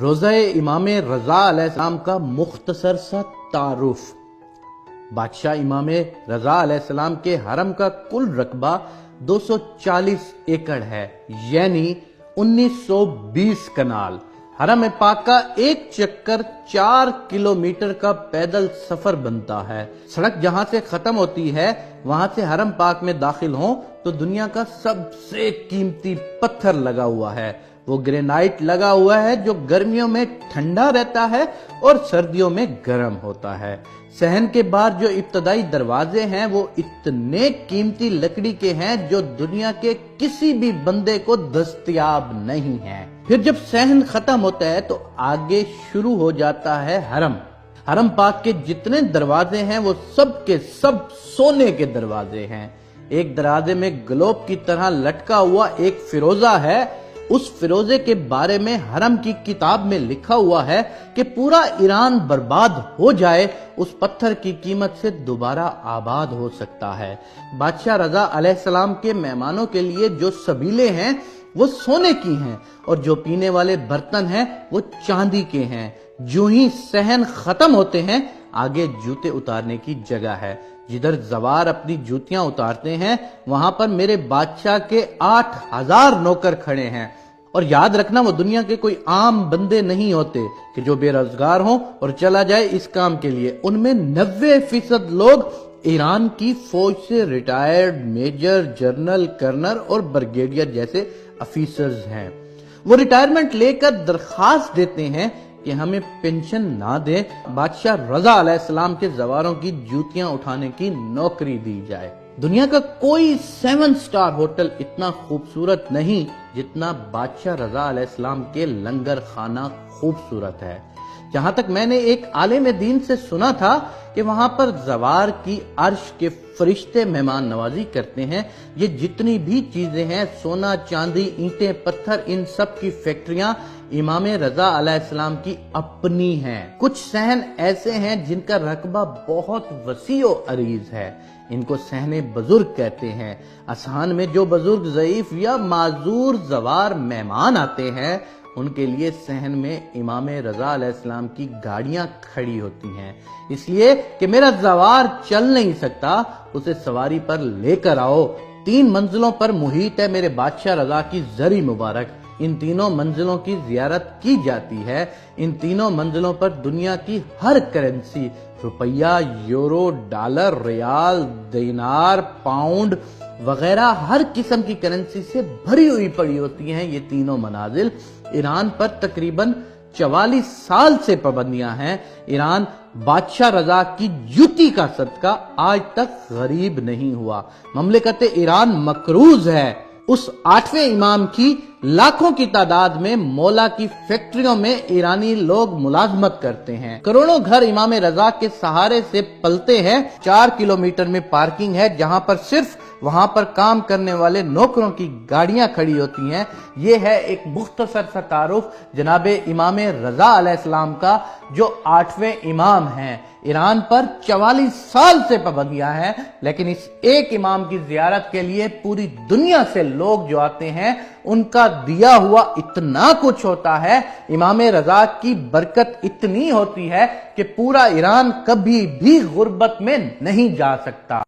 روزہ امام رضا علیہ السلام کا مختصر سا تعارف۔ بادشاہ امام رضا علیہ السلام کے حرم کا کل رقبہ 240 ایکڑ ہے، یعنی 1920 کنال۔ حرم پاک کا ایک چکر 4 کلومیٹر کا پیدل سفر بنتا ہے۔ سڑک جہاں سے ختم ہوتی ہے وہاں سے حرم پاک میں داخل ہوں تو دنیا کا سب سے قیمتی پتھر لگا ہوا ہے۔ وہ گرینائٹ لگا ہوا ہے جو گرمیوں میں ٹھنڈا رہتا ہے اور سردیوں میں گرم ہوتا ہے۔ صحن کے بعد جو ابتدائی دروازے ہیں وہ اتنے قیمتی لکڑی کے ہیں جو دنیا کے کسی بھی بندے کو دستیاب نہیں ہیں۔ پھر جب صحن ختم ہوتا ہے تو آگے شروع ہو جاتا ہے حرم۔ حرم پاک کے جتنے دروازے ہیں وہ سب کے سب سونے کے دروازے ہیں۔ ایک دروازے میں گلوب کی طرح لٹکا ہوا ایک فیروزہ ہے۔ اس فیروزے کے بارے میں حرم کی کتاب میں لکھا ہوا ہے کہ پورا ایران برباد ہو جائے اس پتھر کی قیمت سے دوبارہ آباد ہو سکتا ہے۔ بادشاہ رضا علیہ السلام کے مہمانوں کے لیے جو سبیلے ہیں وہ سونے کی ہیں اور جو پینے والے برتن ہیں وہ چاندی کے ہیں۔ جو ہی صحن ختم ہوتے ہیں آگے جوتے اتارنے کی جگہ ہے۔ جدھر زوار اپنی جوتیاں اتارتے ہیں وہاں پر میرے بادشاہ کے 8000 نوکر کھڑے ہیں۔ اور یاد رکھنا وہ دنیا کے کوئی عام بندے نہیں ہوتے کہ جو بے روزگار ہوں اور چلا جائے اس کام کے لیے۔ ان میں 90% لوگ ایران کی فوج سے ریٹائرڈ میجر، جنرل، کرنل اور بریگیڈیئر جیسے افیسرز ہیں۔ وہ ریٹائرمنٹ لے کر درخواست دیتے ہیں کہ ہمیں پینشن نہ دیں، بادشاہ رضا علیہ السلام کے زواروں کی جوتیاں اٹھانے کی نوکری دی جائے۔ دنیا کا کوئی 7 سٹار ہوٹل اتنا خوبصورت نہیں جتنا بادشاہ رضا علیہ السلام کے لنگر خانہ خوبصورت ہے۔ جہاں تک میں نے ایک عالم دین سے سنا تھا کہ وہاں پر زوار کی عرش کے فرشتے مہمان نوازی کرتے ہیں۔ یہ جتنی بھی چیزیں ہیں، سونا، چاندی، اینٹیں، پتھر، ان سب کی فیکٹریاں امام رضا علیہ السلام کی اپنی ہیں۔ کچھ صحن ایسے ہیں جن کا رقبہ بہت وسیع و عریض ہے۔ ان کو صحن بزرگ کہتے ہیں۔ اذہان میں جو بزرگ ضعیف یا معذور زوار مہمان آتے ہیں ان کے لیے صحن میں امام رضا علیہ السلام کی گاڑیاں کھڑی ہوتی ہیں، اس لیے کہ میرا زوار چل نہیں سکتا، اسے سواری پر لے کر آؤ۔ 3 منزلوں پر محیط ہے میرے بادشاہ رضا کی زری مبارک۔ ان تینوں منزلوں کی زیارت کی جاتی ہے۔ ان تینوں منزلوں پر دنیا کی ہر کرنسی، روپیہ، یورو، ڈالر، ریال، دینار، پاؤنڈ وغیرہ ہر قسم کی کرنسی سے بھری ہوئی پڑی ہوتی ہیں۔ یہ تینوں منازل ایران پر تقریباً 44 سال سے پابندیاں ہیں۔ ایران بادشاہ رضا کی جوتی کا صدقہ آج تک غریب نہیں ہوا۔ مملکت ایران مقروض ہے۔ اس 8ویں امام کی لاکھوں کی تعداد میں مولا کی فیکٹریوں میں ایرانی لوگ ملازمت کرتے ہیں۔ کروڑوں گھر امام رضا کے سہارے سے پلتے ہیں۔ 4 کلومیٹر میں پارکنگ ہے جہاں پر صرف وہاں پر کام کرنے والے نوکروں کی گاڑیاں کھڑی ہوتی ہیں۔ یہ ہے ایک مختصر سا تعارف جناب امام رضا علیہ السلام کا جو 8ویں امام ہیں۔ ایران پر 44 سال سے پابندیاں ہیں، لیکن اس ایک امام کی زیارت کے لیے پوری دنیا سے لوگ جو آتے ہیں ان کا دیا ہوا اتنا کچھ ہوتا ہے۔ امام رضا کی برکت اتنی ہوتی ہے کہ پورا ایران کبھی بھی غربت میں نہیں جا سکتا۔